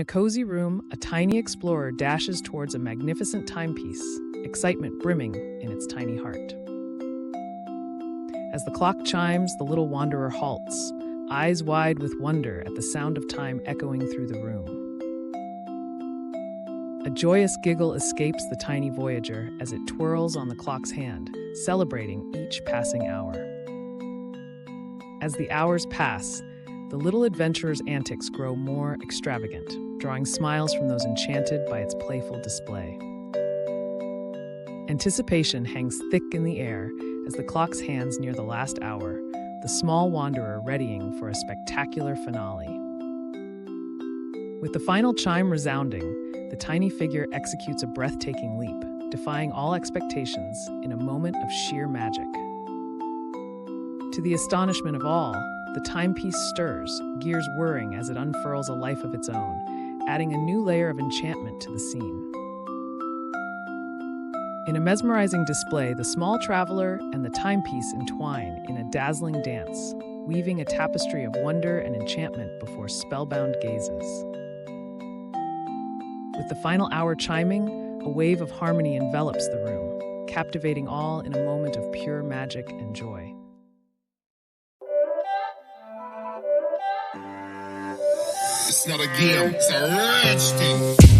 cozy room, a tiny explorer dashes towards a magnificent timepiece, excitement brimming in its tiny heart. As the clock chimes, the little wanderer halts, eyes wide with wonder at the sound of time echoing through the room. A joyous giggle escapes the tiny voyager as it twirls on the clock's hand, celebrating each passing hour. As the hours pass, the little adventurer's antics grow more extravagant, drawing smiles from those enchanted by its playful display. Anticipation hangs thick in the air as the clock's hands near the last hour, the small wanderer readying for a spectacular finale. With the final chime resounding, the tiny figure executes a breathtaking leap, defying all expectations in a moment of sheer magic. To the astonishment of all, the timepiece stirs, gears whirring as it unfurls a life of its own, adding a new layer of enchantment to the scene. In a mesmerizing display, the small traveler and the timepiece entwine in a dazzling dance, weaving a tapestry of wonder and enchantment before spellbound gazes. With the final hour chiming, a wave of harmony envelops the room, captivating all in a moment of pure magic and joy. It's not a game, it's a rich thing.